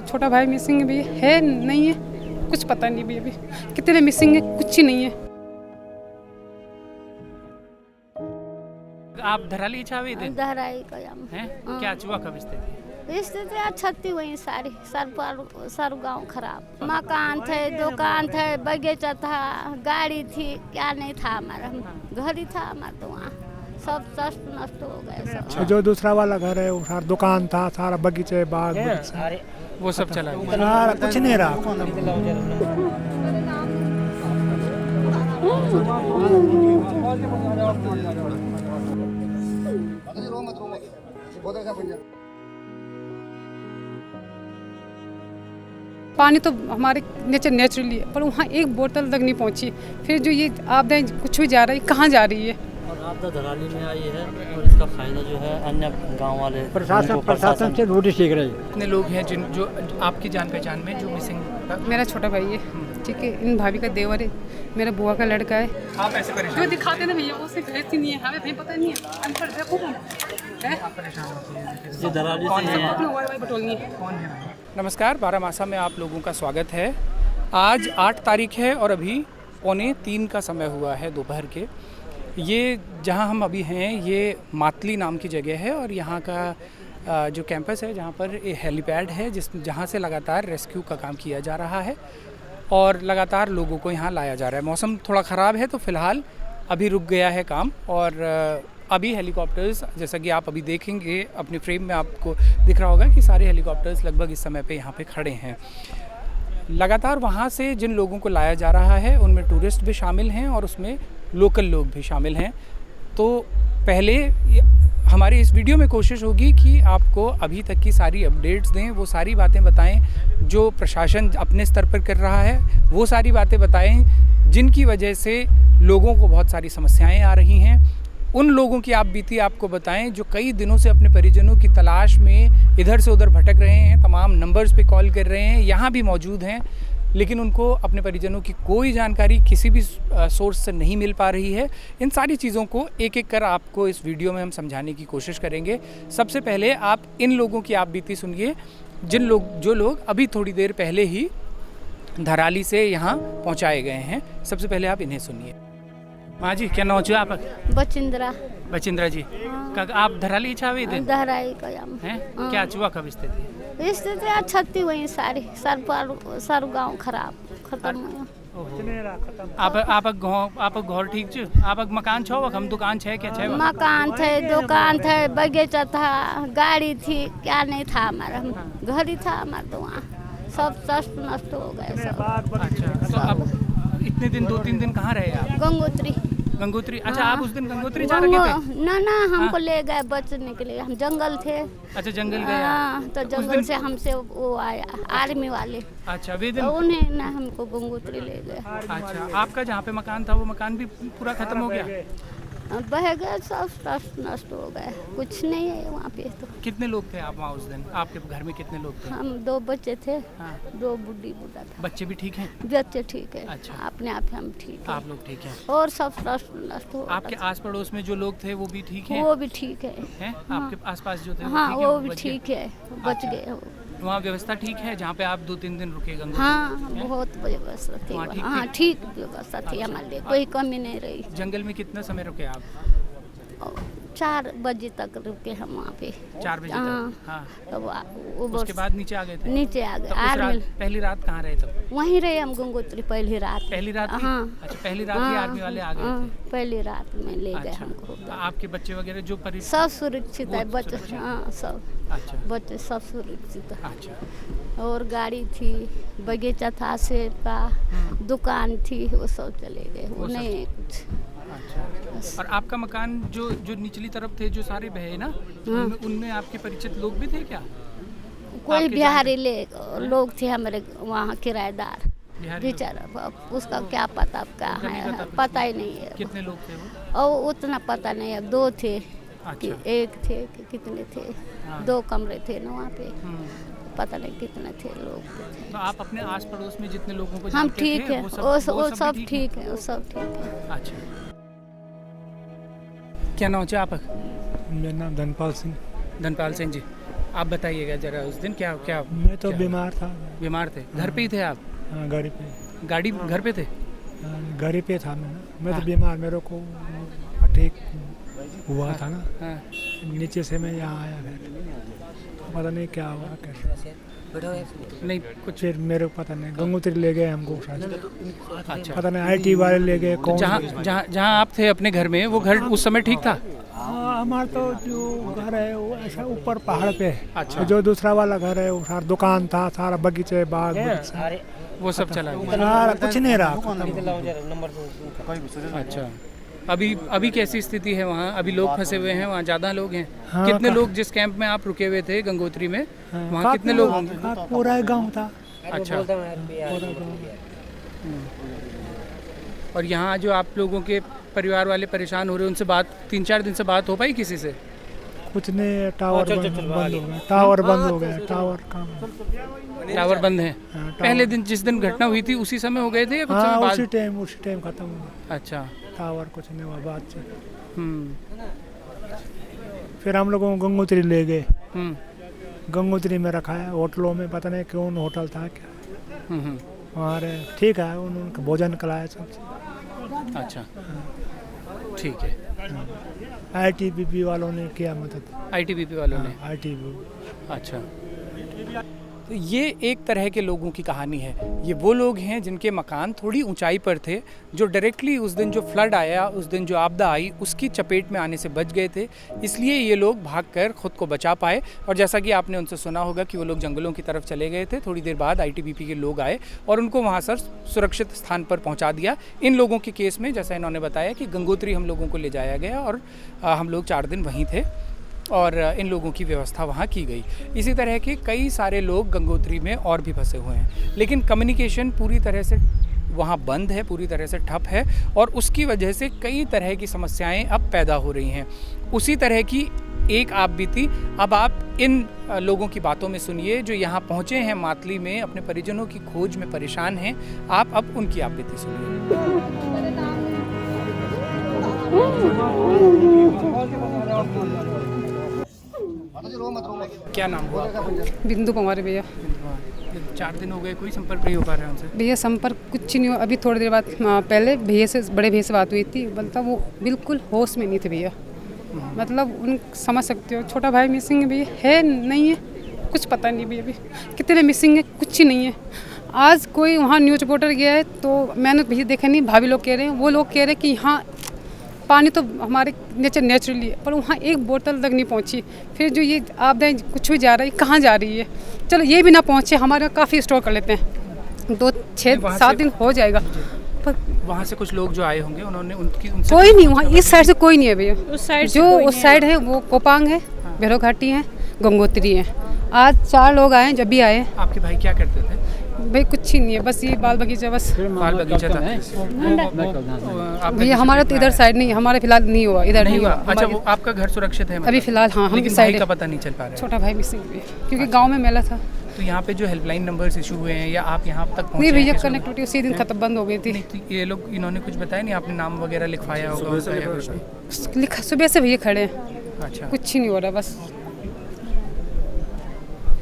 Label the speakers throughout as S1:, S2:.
S1: छोटा भाई मिसिंग भी है, नहीं है, कुछ पता नहीं भी अभी कितने मिसिंग है, कुछ ही नहीं है।
S2: आप धराली छावे थे?
S3: धराई कयम
S2: हैं? क्या चुआ कब स्थिति?
S3: स्थिति अच्छी हुई सारी, सर गाँव खराब, मकान थे, दुकान थे, बगीचा था, गाड़ी थी, क्या नहीं था हमारा, घर ही था हमारा, तो वहाँ सब नष्ट हो गए सब।
S4: जो दूसरा वाला घर है वो सारा दुकान था, सारा बगीचे बाग
S2: वो सब चला गया,
S4: सारा कुछ नहीं रहा।
S1: पानी तो हमारे नेचुरली है, पर वहाँ एक बोतल तक नहीं पहुँची। फिर जो ये आपदाएं कुछ भी जा रही, कहाँ जा रही है?
S5: और आपदा धराली में आई है और इसका फायदा जो है अन्य गांव वाले
S4: प्रशासन से रोटी सीख रही है।
S2: कितने लोग हैं जो आपकी जान पहचान में जो मिसिंग?
S1: मेरा छोटा भाई है, ठीक है, इन भाभी का देवर है, मेरा बुआ का लड़का है।
S2: आप ऐसे परेशान
S1: जो दिखाते ना भैया, वो सिर्फ ऐसी नहीं है, हमें पता नहीं है, अनपढ़ है खूब है।
S5: ये धराली से है।
S1: बटोलनी है।
S2: नमस्कार, बारामासा में आप लोगों का स्वागत है। आज 8 तारीख है और अभी 2:45 का समय हुआ है दोपहर के। ये जहाँ हम अभी हैं ये मातली नाम की जगह है और यहाँ का जो कैंपस है जहाँ पर ये हेलीपैड है जहाँ से लगातार रेस्क्यू का काम किया जा रहा है और लगातार लोगों को यहाँ लाया जा रहा है। मौसम थोड़ा ख़राब है तो फ़िलहाल अभी रुक गया है काम और अभी हेलीकॉप्टर्स, जैसा कि आप अभी देखेंगे अपने फ्रेम में आपको दिख रहा होगा कि सारे हेलीकॉप्टर्स लगभग इस समय पे यहाँ पे खड़े हैं। लगातार वहाँ से जिन लोगों को लाया जा रहा है उनमें टूरिस्ट भी शामिल हैं और उसमें लोकल लोग भी शामिल हैं। तो पहले हमारी इस वीडियो में कोशिश होगी कि आपको अभी तक की सारी अपडेट्स दें, वो सारी बातें बताएं जो प्रशासन अपने स्तर पर कर रहा है, वो सारी बातें बताएं जिनकी वजह से लोगों को बहुत सारी समस्याएं आ रही हैं। उन लोगों की आप बीती आपको बताएं जो कई दिनों से अपने परिजनों की तलाश में इधर से उधर भटक रहे हैं, तमाम नंबर्स पे कॉल कर रहे हैं, यहाँ भी मौजूद हैं, लेकिन उनको अपने परिजनों की कोई जानकारी किसी भी सोर्स से नहीं मिल पा रही है। इन सारी चीज़ों को एक एक कर आपको इस वीडियो में हम समझाने की कोशिश करेंगे। सबसे पहले आप इन लोगों की आप बीती सुनिए जो लोग अभी थोड़ी देर पहले ही धराली से यहाँ पहुँचाए गए हैं। सबसे पहले आप इन्हें सुनिए। माँ जी, क्या नाम है आप? बचिंद्रा जी। आप धराली छावे थे?
S3: धराई कयम
S2: हैं? क्या चुआ कब स्थिति?
S3: स्थिति अच्छी हुई सारी, सर गाँव खराब, खत्म।
S2: आप घर ठीक छ? आप मकान छो? हम दुकान छे क्या छे?
S3: मकान थे, दुकान थे, बगीचा था, गाड़ी थी, क्या नहीं था हमारा, घर ही था हमारा, तो वहाँ सब नष्ट हो गए सब।
S2: अच्छा, तो अब इतने दिन 2-3 दिन कहाँ रहे आप? गंगोत्री। अच्छा, आप उस दिन गंगोत्री जा रहे थे?
S3: ना हमको ले गए बचने के लिए, हम जंगल थे।
S2: अच्छा, जंगल गए?
S3: हाँ, तो जंगल से हमसे वो आया आर्मी वाले।
S2: अच्छा,
S3: तो उन्हें ना हमको गंगोत्री ले गए।
S2: अच्छा, आपका जहाँ पे मकान था वो मकान भी पूरा खत्म हो गया?
S3: बह गए, सब नष्ट हो गए, कुछ नहीं है वहाँ पे। तो
S2: कितने लोग थे आप वहाँ उस दिन? आपके घर में कितने लोग थे?
S3: हम 2 बच्चे थे।
S2: हाँ।
S3: 2 बुढ़ा था।
S2: बच्चे भी ठीक हैं?
S3: बच्चे ठीक है।
S2: अच्छा।
S3: अपने आप हम ठीक है।
S2: आप लोग ठीक हैं?
S3: और सब नष्ट हो।
S2: आपके आस पड़ोस में जो लोग थे वो भी ठीक हैं?
S3: वो भी ठीक है।
S2: आपके आसपास जो थे
S3: हाँ, वो भी ठीक है, बच गए।
S2: वहाँ व्यवस्था ठीक है जहाँ पे आप 2-3 दिन रुके? गंगोत्री?
S3: हाँ, बहुत व्यवस्था थी। हाँ, ठीक व्यवस्था थी हमारे लिए, कोई कमी नहीं रही।
S2: जंगल में कितना समय रुके आप?
S3: 4 बजे तक रुके हम वहाँ पे।
S2: 4 बजे तक? हाँ।
S3: तो
S2: उसके बाद नीचे आ गए थे?
S3: नीचे आ गए।
S2: पहली रात कहाँ रहे तब?
S3: वहीं रहे हम गंगोत्री पहली रात।
S2: हाँ। अच्छा, पहली रात ही आर्मी वाले आ गए थे?
S3: पहली रात में ले गए हमको।
S2: आपके बच्चे वगैरह जो
S3: सब सुरक्षित है, बच्चे। हाँ, सब।
S2: अच्छा,
S3: बच्चे सब सुरक्षित है।
S2: अच्छा।
S3: और गाड़ी थी, बगीचा था, सेब का दुकान थी, वो सब चले गए, वो नहीं कुछ।
S2: अच्छा। और आपका मकान जो निचली तरफ थे जो सारे बहे ना, उनमें आपके परिचित लोग भी थे क्या?
S3: कोई बिहारी लोग थे हमारे वहाँ, किराएदार बेचारा, उसका क्या पता क्या है, पता ही नहीं है।
S2: कितने लोग थे वो?
S3: और उतना पता नहीं है, 2 थे।
S2: अच्छा।
S3: कि 1 थे कि कितने थे? 2 कमरे थे ना वहाँ पे, पता नहीं कितने थे लोग।
S2: तो आप अपने आस पड़ोस में जितने लोगों को
S3: हम ठीक है,
S2: वो
S3: सब ठीक है, वो सब ठीक है।
S2: अच्छा, क्या नाम है आपका?
S4: मेरा नाम धनपाल सिंह
S2: जी। आप बताइएगा जरा उस दिन क्या क्या
S4: मैं तो
S2: क्या
S4: बीमार था।
S2: बीमार थे, घर पे ही थे आप?
S4: हाँ, घर पे।
S2: गाड़ी घर पे थे?
S4: घर पे था मैं
S2: हाँ।
S4: तो बीमार, मेरे को अटैक हुआ था ना।
S2: हाँ।
S4: नीचे से मैं यहाँ आया, फिर पता नहीं क्या हुआ कैसे।
S2: नहीं कुछ।
S4: फिर मेरे को पता नहीं, गंगोत्री ले गए हमको शायद।
S2: अच्छा,
S4: पता नहीं IT वाले ले गए
S2: तो
S4: कौन।
S2: जहाँ जहाँ जहाँ आप थे अपने घर में, वो घर उस समय ठीक था?
S4: हाँ, हमारा तो जो घर है वो ऐसा ऊपर पहाड़ पे है।
S2: अच्छा।
S4: जो दूसरा वाला घर है वो सारा दुकान था, सारा बगीचे बाग बगीचा,
S2: वो सब चला गया?
S4: सारा कुछ नहीं रहा, खत्म।
S2: अच्छा, अभी कैसी स्थिति है वहाँ? अभी लोग फंसे हुए हैं वहाँ, ज़्यादा लोग हैं?
S4: हाँ,
S2: कितने लोग जिस कैंप में आप रुके हुए थे गंगोत्री में, वहाँ
S4: काफी
S2: कितने लोग होंगे?
S4: पूरा ही गाँव था।
S2: अच्छा,
S4: पूरा गाँव।
S2: और यहाँ जो आप लोगों के परिवार वाले परेशान हो रहे हैं, उनसे बात 3-4 दिन से बात हो पाई किसी से?
S4: कुछ नहीं, टावर बंद हो गया, टावर बंद हो गया, टावर काम।
S2: टावर बंद है?
S4: हाँ, टावर-
S2: पहले दिन जिस दिन घटना हुई थी उसी समय हो गए थे या कुछ
S4: हाँ,
S2: समय
S4: उसी
S2: बाद?
S4: टाइम खत्म हुआ।
S2: अच्छा।
S4: टावर कुछ नहीं हुआ बाद से।
S2: हम्म।
S4: फिर हम लोगों को गंगोत्री ले गए,
S2: हम्म।
S4: गंगोत्री में रखा है होटलों में, पता नहीं कौन होटल था क्या।
S2: हम्म।
S4: हमारे ठीक है, उनका भोजन कराया सब।
S2: अच्छा, ठीक है।
S4: ITBP वालों ने किया मदद।
S2: ITBP वालों ने?
S4: ITBP।
S2: अच्छा, तो ये एक तरह के लोगों की कहानी है। ये वो लोग हैं जिनके मकान थोड़ी ऊंचाई पर थे, जो डायरेक्टली उस दिन जो फ्लड आया, उस दिन जो आपदा आई, उसकी चपेट में आने से बच गए थे। इसलिए ये लोग भागकर खुद को बचा पाए। और जैसा कि आपने उनसे सुना होगा कि वो लोग जंगलों की तरफ चले गए थे। थोड़ी देर बाद ITBP के लोग आए और उनको वहाँ से सुरक्षित स्थान पर पहुँचा दिया। इन लोगों के केस में जैसा इन्होंने बताया कि गंगोत्री हम लोगों को ले जाया गया और हम लोग 4 दिन वहीं थे और इन लोगों की व्यवस्था वहाँ की गई। इसी तरह के कई सारे लोग गंगोत्री में और भी फंसे हुए हैं, लेकिन कम्युनिकेशन पूरी तरह से वहाँ बंद है, पूरी तरह से ठप है और उसकी वजह से कई तरह की समस्याएं अब पैदा हो रही हैं। उसी तरह की एक आप बीती अब आप इन लोगों की बातों में सुनिए जो यहाँ पहुँचे हैं मातली में, अपने परिजनों की खोज में परेशान हैं। आप अब उनकी आप बीती सुनिए। क्या नाम हुआ आपका?
S1: बिंदु कुमारी भैया।
S2: 4 दिन हो गए, कोई संपर्क नहीं हो पा रहा है उनसे?
S1: भैया संपर्क कुछ नहीं हुआ। अभी थोड़ी देर बाद पहले भैया से, बड़े भैया से बात हुई थी, बोलता वो बिल्कुल होश में नहीं थे भैया। मतलब उन समझ सकते हो, छोटा भाई मिसिंग है भैया, है नहीं है, कुछ पता नहीं भैया अभी कितने मिसिंग है, कुछ ही नहीं है। आज कोई वहाँ न्यूज़ रिपोर्टर गया है तो मैंने भैया देखा नहीं, भाभी लोग कह रहे हैं, वो लोग कह रहे हैं कि यहाँ पानी तो हमारे नेचुरली है, पर वहाँ एक बोतल तक नहीं पहुँची। फिर जो ये आपदाएं कुछ भी जा रहा है, कहाँ जा रही है? चलो ये भी ना पहुँचे, हमारे यहाँ काफ़ी स्टोर कर लेते हैं, 2-6-7 दिन हो जाएगा। पर
S2: वहाँ से कुछ लोग जो आए होंगे उन्होंने उनसे
S1: कोई नहीं, वहाँ इस साइड से कोई नहीं है भैया।
S6: उस साइड
S1: जो उस साइड है वो कोपांग है, भैरव घाटी है, गंगोत्री है। आज 4 लोग आए, जब भी आए।
S2: आपके भाई क्या करते थे?
S1: भाई कुछ ही नहीं है, बस ये बाल बगीचा, बस
S2: बाल बगीचा था।
S1: भैया हमारा तो इधर साइड नहीं, हमारा फिलहाल नहीं हुआ, इधर नहीं हुआ।
S2: अच्छा, वो आपका घर सुरक्षित है मतलब?
S1: अभी फिलहाल हाँ, हम
S2: लेकिन
S1: इस
S2: भाई
S1: साइड
S2: का
S1: है।
S2: पता नहीं चल पा रहा है।
S1: छोटा भाई मिसिंग है क्योंकि गांव में मेला था।
S2: तो यहाँ पे जो हेल्पलाइन नंबर्स इशू हुए हैं या आप यहाँ तक पहुँचे
S1: नहीं भैया,
S2: हैं?
S1: कनेक्टिविटी उसी दिन खत्म बंद हो गई थी।
S2: नहीं, तो ये लोग इन्होंने कुछ बताया नहीं? आपने नाम वगैरह लिखवाया होगा उनका या कुछ?
S1: लिखा सुबह से भैया खड़े हैं,
S2: अच्छा।
S1: कुछ ही नहीं हो रहा बस।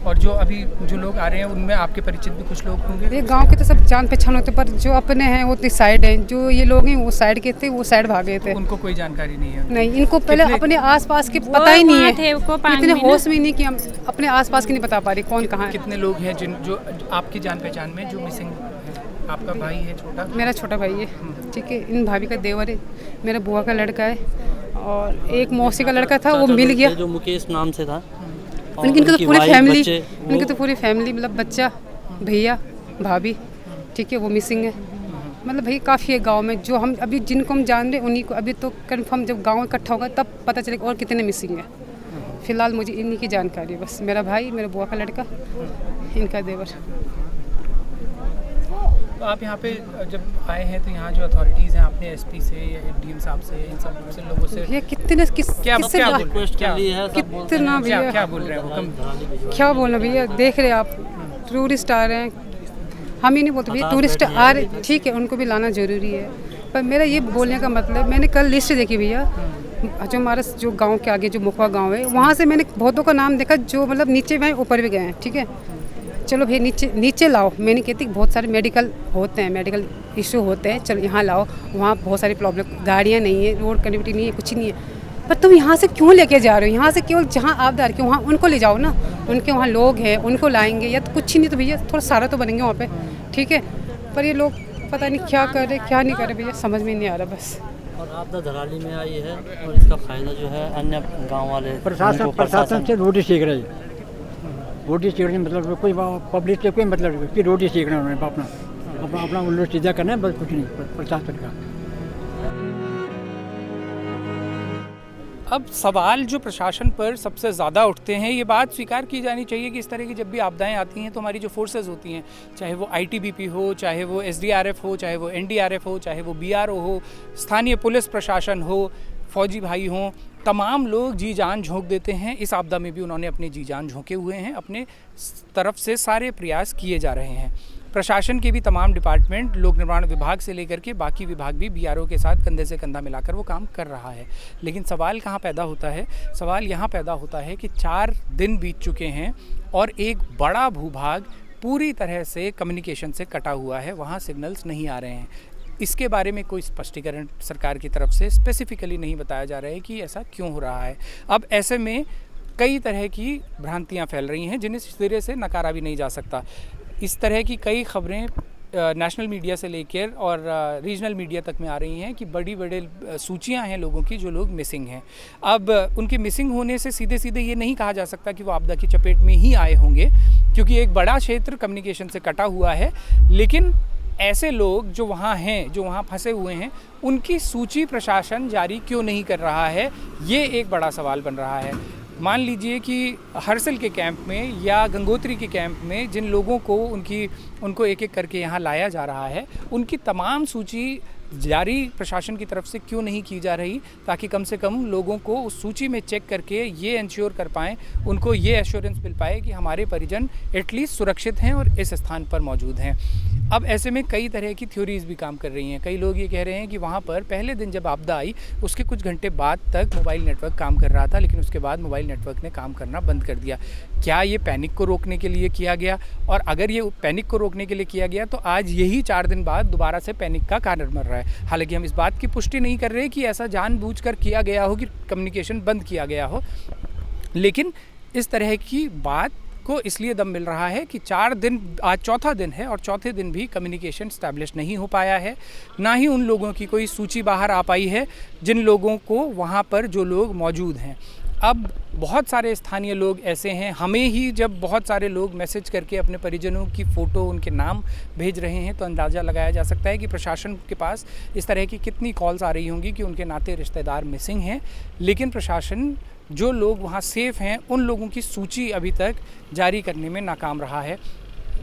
S2: और जो अभी जो लोग आ रहे हैं उनमें आपके परिचित भी कुछ लोग होंगे?
S1: ये गांव के तो सब जान पहचान होते, पर जो अपने हैं वो इस साइड है, जो ये लोग हैं वो साइड के थे, वो साइड भागे थे।
S2: उनको कोई जानकारी नहीं है?
S1: नहीं, इनको पहले अपने आसपास के पता ही नहीं है,
S6: कोपांग
S1: इतने
S6: में ना।
S1: होश में नहीं कि हम अपने आसपास की नहीं बता पा रही कौन कहाँ है।
S2: कितने लोग हैं जिन जो आपकी जान पहचान में जो मिसिंग है? आपका भाई है छोटा?
S1: मेरा छोटा भाई है, ठीक है। इन भाभी का देवर है, मेरा बुआ का लड़का है, और एक मौसी का लड़का था, वो मिल गया।
S5: जो मुकेश नाम से था।
S1: इनकी तो पूरी
S5: वाइफ,
S1: फैमिली,
S5: बच्चे,
S1: इनकी तो पूरी फैमिली, मतलब बच्चा, भैया, भाभी, ठीक है, वो मिसिंग है। मतलब भैया काफ़ी है गांव में, जो हम अभी जिनको हम जान रहे हैं उन्हीं को अभी तो कंफर्म, जब गांव इकट्ठा होगा तब पता चलेगा और कितने मिसिंग है। फिलहाल मुझे इन्हीं की जानकारी है बस, मेरा भाई, मेरा बुआ का लड़का, इनका देवर।
S2: तो आप यहाँ पे जब आए हैं तो यहाँ जो अथॉरिटीज़ हैं, आपने SP से या DM साहब से, इन सब से लोगों से
S1: भैया कितने किससे
S2: क्या
S1: बात-
S2: बोल
S5: रिक्वेस्ट
S2: क्या
S5: कर ली है, सब बोलते
S1: कितना
S5: हैं।
S1: भैया,
S2: क्या बोल रहे हैं वो?
S1: क्या बोलना भैया, देख रहे आप टूरिस्ट आ रहे हैं, हम ही नहीं बोलते भैया, टूरिस्ट आ रहे, ठीक है, उनको भी लाना ज़रूरी है। पर मेरा ये बोलने का मतलब, मैंने कल लिस्ट देखी भैया, जो हमारा जो गांव के आगे जो मुखवा गांव है, वहाँ से मैंने बहुतों का नाम देखा जो मतलब नीचे में ऊपर भी गए हैं। ठीक है, चलो भाई नीचे लाओ, मैं नहीं कहती, बहुत सारे मेडिकल होते हैं, मेडिकल इशू होते हैं, चलो यहाँ लाओ, वहाँ बहुत सारी प्रॉब्लम, गाड़ियाँ नहीं है, रोड कनेक्टिविटी नहीं है, कुछ नहीं है, पर तुम यहाँ से क्यों लेके जा रहे हो? यहाँ से केवल जहाँ आपदा आ रही है वहाँ उनको ले जाओ ना, उनके वहाँ लोग हैं, उनको लाएंगे, या तो कुछ ही नहीं तो भैया थोड़ा सारा तो बनेंगे वहाँ पे। ठीक है, पर ये लोग पता नहीं क्या कर रहे क्या नहीं कर रहे भैया, समझ में नहीं आ रहा बस।
S5: और आपदा धराली में आई है और इसका फायदा जो है अन्य गांव वाले
S6: प्रशासन से रोटी सीख रही है, रोटी सीखने मतलब कोई पब्लिक से कोई मतलब कि रोटी सीखना उन्होंने अपना उल्लू सीधा करना है, बस कुछ नहीं प्रशासन का।
S2: अब सवाल जो प्रशासन पर सबसे ज़्यादा उठते हैं, ये बात स्वीकार की जानी चाहिए कि इस तरह की जब भी आपदाएं आती हैं तो हमारी जो फोर्सेस होती हैं, चाहे वो आईटीबीपी हो, चाहे वो एसडीआरएफ हो, चाहे वो एनडीआरएफ हो, चाहे वो बीआरओ हो, स्थानीय पुलिस प्रशासन हो, फौजी भाई हों, तमाम लोग जी जान झोंक देते हैं। इस आपदा में भी उन्होंने अपनी जी जान झोंके हुए हैं, अपने तरफ से सारे प्रयास किए जा रहे हैं। प्रशासन के भी तमाम डिपार्टमेंट, लोक निर्माण विभाग से लेकर के बाकी विभाग भी बीआरओ के साथ कंधे से कंधा मिलाकर वो काम कर रहा है। लेकिन सवाल कहाँ पैदा होता है? सवाल यहाँ पैदा होता है कि 4 दिन बीत चुके हैं और एक बड़ा भूभाग पूरी तरह से कम्युनिकेशन से कटा हुआ है, वहाँ सिग्नल्स नहीं आ रहे हैं। इसके बारे में कोई स्पष्टीकरण सरकार की तरफ से स्पेसिफिकली नहीं बताया जा रहा है कि ऐसा क्यों हो रहा है। अब ऐसे में कई तरह की भ्रांतियाँ फैल रही हैं जिन्हें सिरे से नकारा भी नहीं जा सकता। इस तरह की कई खबरें नेशनल मीडिया से लेकर और रीजनल मीडिया तक में आ रही हैं कि बड़ी सूचियां हैं लोगों की जो लोग मिसिंग हैं। अब उनके मिसिंग होने से सीधे सीधे ये नहीं कहा जा सकता कि वो आपदा की चपेट में ही आए होंगे, क्योंकि एक बड़ा क्षेत्र कम्युनिकेशन से कटा हुआ है। लेकिन ऐसे लोग जो वहाँ हैं, जो वहाँ फंसे हुए हैं, उनकी सूची प्रशासन जारी क्यों नहीं कर रहा है, ये एक बड़ा सवाल बन रहा है। मान लीजिए कि हरसिल के कैंप में या गंगोत्री के कैंप में जिन लोगों को उनको एक एक करके यहाँ लाया जा रहा है, उनकी तमाम सूची जारी प्रशासन की तरफ से क्यों नहीं की जा रही, ताकि कम से कम लोगों को उस सूची में चेक करके ये इंश्योर कर पाएँ, उनको ये एश्योरेंस मिल पाए कि हमारे परिजन एटलीस्ट सुरक्षित हैं और इस स्थान पर मौजूद हैं। अब ऐसे में कई तरह की थ्योरीज भी काम कर रही हैं। कई लोग ये कह रहे हैं कि वहाँ पर पहले दिन जब आपदा आई उसके कुछ घंटे बाद तक मोबाइल नेटवर्क काम कर रहा था, लेकिन उसके बाद मोबाइल नेटवर्क ने काम करना बंद कर दिया। क्या ये पैनिक को रोकने के लिए किया गया? और अगर ये पैनिक को रोकने के लिए किया गया तो आज यही 4 दिन बाद दोबारा से पैनिक का कारण बन रहा है। हालांकि हम इस बात की पुष्टि नहीं कर रहे कि ऐसा जानबूझकर किया गया हो कि कम्युनिकेशन बंद किया गया हो, लेकिन इस तरह की बात को इसलिए दम मिल रहा है कि 4 दिन, आज चौथा दिन है और चौथे दिन भी कम्युनिकेशन स्टैब्लिश नहीं हो पाया है। ना ही उन लोगों की कोई सूची बाहर आ पाई है जिन लोगों को वहाँ पर जो लोग मौजूद हैं। अब बहुत सारे स्थानीय लोग ऐसे हैं, हमें ही जब बहुत सारे लोग मैसेज करके अपने परिजनों की फ़ोटो, उनके नाम भेज रहे हैं, तो अंदाज़ा लगाया जा सकता है कि प्रशासन के पास इस तरह की कितनी कॉल्स आ रही होंगी कि उनके नाते रिश्तेदार मिसिंग हैं। लेकिन प्रशासन जो लोग वहाँ सेफ़ हैं उन लोगों की सूची अभी तक जारी करने में नाकाम रहा है।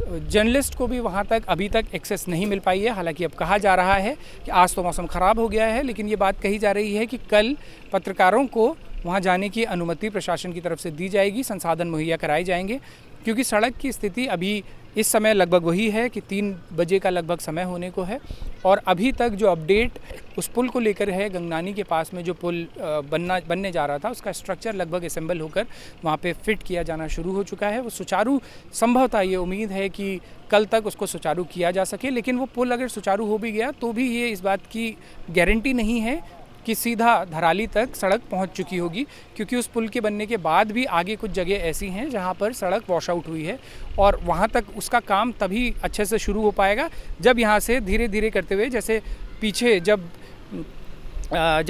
S2: जर्नलिस्ट को भी वहाँ तक अभी तक एक्सेस नहीं मिल पाई है। हालांकि अब कहा जा रहा है कि आज तो मौसम ख़राब हो गया है, लेकिन ये बात कही जा रही है कि कल पत्रकारों को वहाँ जाने की अनुमति प्रशासन की तरफ से दी जाएगी, संसाधन मुहैया कराए जाएंगे, क्योंकि सड़क की स्थिति अभी इस समय लगभग वही है कि 3 बजे का लगभग समय होने को है। और अभी तक जो अपडेट उस पुल को लेकर है, गंगनानी के पास में जो पुल बनने जा रहा था, उसका स्ट्रक्चर लगभग असेंबल होकर वहाँ पे फिट किया जाना शुरू हो चुका है। वो सुचारू, संभवतः ये उम्मीद है कि कल तक उसको सुचारू किया जा सके। लेकिन वो पुल अगर सुचारू हो भी गया तो भी ये इस बात की गारंटी नहीं है कि सीधा धराली तक सड़क पहुंच चुकी होगी, क्योंकि उस पुल के बनने के बाद भी आगे कुछ जगह ऐसी हैं जहां पर सड़क वॉश आउट हुई है, और वहां तक उसका काम तभी अच्छे से शुरू हो पाएगा जब यहां से धीरे धीरे करते हुए, जैसे पीछे जब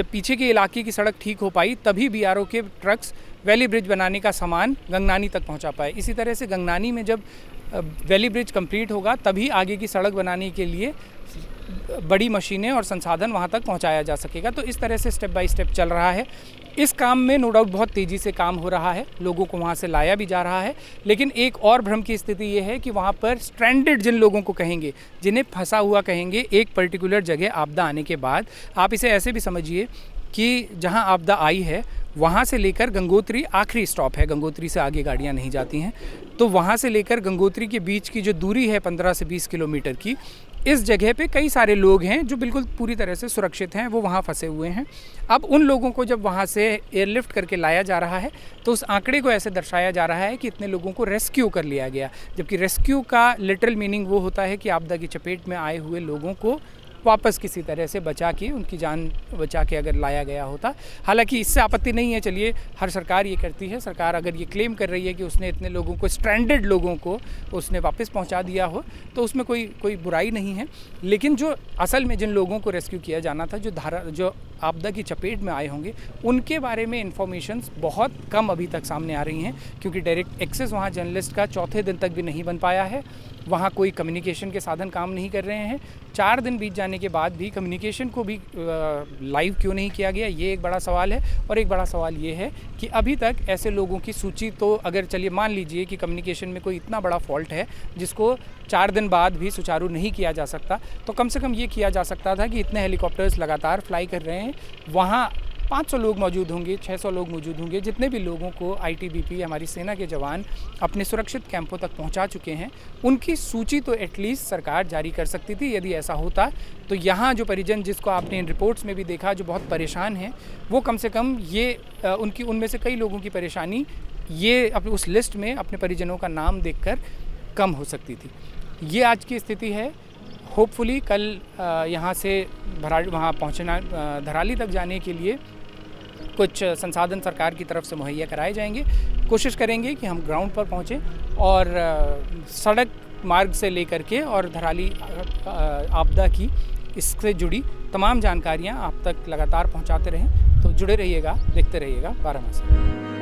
S2: पीछे के इलाके की सड़क ठीक हो पाई तभी बीआरओ के ट्रक्स वैली ब्रिज बनाने का सामान गंगनानी तक पहुँचा पाए। इसी तरह से गंगनानी में जब वैली ब्रिज कंप्लीट होगा तभी आगे की सड़क बनाने के लिए बड़ी मशीनें और संसाधन वहां तक पहुंचाया जा सकेगा। तो इस तरह से स्टेप बाय स्टेप चल रहा है। इस काम में नो डाउट बहुत तेज़ी से काम हो रहा है, लोगों को वहां से लाया भी जा रहा है। लेकिन एक और भ्रम की स्थिति ये है कि वहां पर स्ट्रैंडेड जिन लोगों को कहेंगे, जिन्हें फंसा हुआ कहेंगे एक पर्टिकुलर जगह आपदा आने के बाद, आप इसे ऐसे भी समझिए कि जहां आपदा आई है वहाँ से लेकर गंगोत्री आखिरी स्टॉप है, गंगोत्री से आगे गाड़ियाँ नहीं जाती हैं, तो वहाँ से लेकर गंगोत्री के बीच की जो दूरी है 15 से 20 किलोमीटर की, इस जगह पे कई सारे लोग हैं जो बिल्कुल पूरी तरह से सुरक्षित हैं, वो वहाँ फंसे हुए हैं। अब उन लोगों को जब वहाँ से एयरलिफ्ट करके लाया जा रहा है तो उस आंकड़े को ऐसे दर्शाया जा रहा है कि इतने लोगों को रेस्क्यू कर लिया गया, जबकि रेस्क्यू का लिटरल मीनिंग वो होता है कि आपदा की चपेट में आए हुए लोगों को वापस किसी तरह से बचा के, उनकी जान बचा के अगर लाया गया होता। हालांकि इससे आपत्ति नहीं है, चलिए हर सरकार ये करती है। सरकार अगर ये क्लेम कर रही है कि उसने इतने लोगों को, स्ट्रैंडेड लोगों को उसने वापस पहुंचा दिया हो, तो उसमें कोई बुराई नहीं है। लेकिन जो असल में जिन लोगों को रेस्क्यू किया जाना था, जो आपदा की चपेट में आए होंगे, उनके बारे में इंफॉर्मेशंस बहुत कम अभी तक सामने आ रही हैं, क्योंकि डायरेक्ट एक्सेस वहाँ जर्नलिस्ट का चौथे दिन तक भी नहीं बन पाया है। वहाँ कोई कम्युनिकेशन के साधन काम नहीं कर रहे हैं। 4 दिन बीत जाने के बाद भी कम्युनिकेशन को भी लाइव क्यों नहीं किया गया, ये एक बड़ा सवाल है। और एक बड़ा सवाल ये है कि अभी तक ऐसे लोगों की सूची, तो अगर चलिए मान लीजिए कि कम्युनिकेशन में कोई इतना बड़ा फॉल्ट है जिसको 4 दिन बाद भी सुचारू नहीं किया जा सकता, तो कम से कम ये किया जा सकता था कि इतने हेलीकॉप्टर्स लगातार फ्लाई कर रहे हैं, वहाँ 500 लोग मौजूद होंगे, 600 लोग मौजूद होंगे, जितने भी लोगों को आईटीबीपी, हमारी सेना के जवान अपने सुरक्षित कैंपों तक पहुंचा चुके हैं, उनकी सूची तो एटलीस्ट सरकार जारी कर सकती थी। यदि ऐसा होता तो यहाँ जो परिजन, जिसको आपने इन रिपोर्ट्स में भी देखा, जो बहुत परेशान हैं, वो कम से कम ये उनमें से कई लोगों की परेशानी ये अपने उस लिस्ट में अपने परिजनों का नाम देखकर कम हो सकती थी। ये आज की स्थिति है। होपफुली कल यहाँ से वहाँ पहुँचना, धराली तक जाने के लिए कुछ संसाधन सरकार की तरफ से मुहैया कराए जाएंगे। कोशिश करेंगे कि हम ग्राउंड पर पहुँचें और सड़क मार्ग से लेकर के और धराली आपदा की इससे जुड़ी तमाम जानकारियाँ आप तक लगातार पहुँचाते रहें। तो जुड़े रहिएगा, देखते रहिएगा 12 मासा।